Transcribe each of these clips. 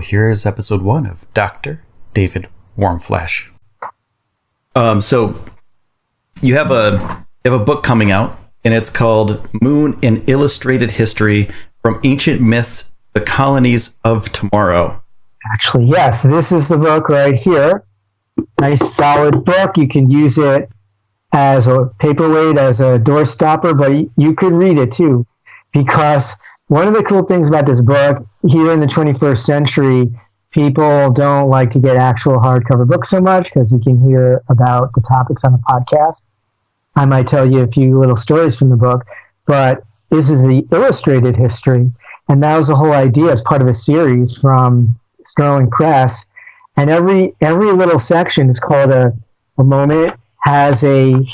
Here's episode 1 of Dr. David Warmflash. So you have a book coming out, and it's called Moon: An Illustrated History from Ancient Myths, the Colonies of Tomorrow. Actually, yes, this is the book right here. Nice solid book. You can use it as a paperweight, as a door stopper, but you could read it too. Because one of the cool things about this book, here in the 21st century, people don't like to get actual hardcover books so much because you can hear about the topics on the podcast. I might tell you a few little stories from the book, but this is the illustrated history, and that was the whole idea as part of a series from Sterling Press. And every little section is called a moment, has a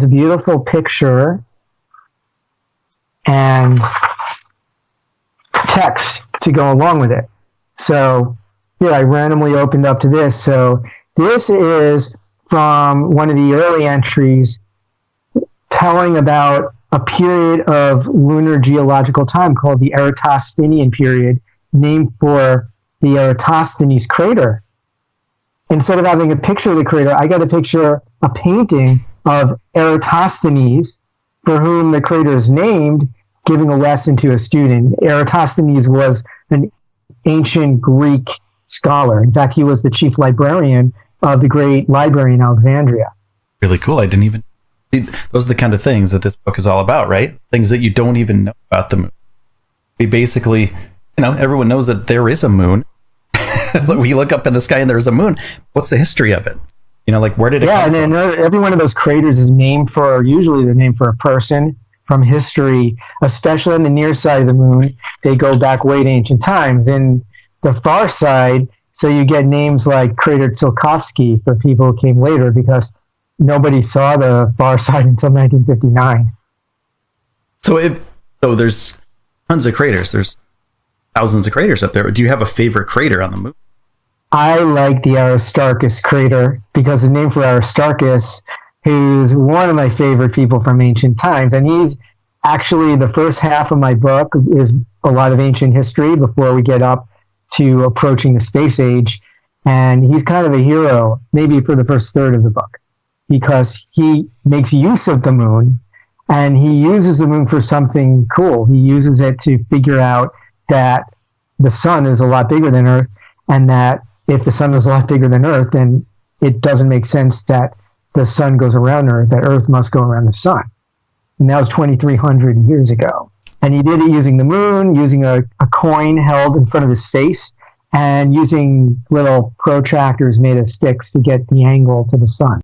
beautiful picture and text to go along with it. So here, I randomly opened up to this. So this is from one of the early entries telling about a period of lunar geological time called the Eratosthenes period, named for the Eratosthenes crater. Instead of having a picture of the crater, I got a painting of Eratosthenes, for whom the crater is named, giving a lesson to a student. Eratosthenes was an ancient Greek scholar. In fact, he was the chief librarian of the great library in Alexandria. Really cool. I didn't even... Those are the kind of things that this book is all about, right? Things that you don't even know about the moon. We basically, everyone knows that there is a moon. We look up in the sky and there's a moon. What's the history of it? Where did it come from? Yeah, and every one of those craters is usually they're named for a person from history, especially on the near side of the moon. They go back way to ancient times. In the far side, so you get names like Crater Tsiolkovsky for people who came later, because nobody saw the far side until 1959. So there's tons of craters. There's thousands of craters up there. Do you have a favorite crater on the moon? I like the Aristarchus crater because the name for Aristarchus, who's one of my favorite people from ancient times, and he's actually, the first half of my book is a lot of ancient history before we get up to approaching the space age, and he's kind of a hero, maybe for the first third of the book, because he makes use of the moon, and he uses the moon for something cool. He uses it to figure out that the sun is a lot bigger than Earth, and that if the sun is a lot bigger than Earth, then it doesn't make sense that the sun goes around Earth, that Earth must go around the sun. And that was 2,300 years ago. And he did it using the moon, using a coin held in front of his face, and using little protractors made of sticks to get the angle to the sun.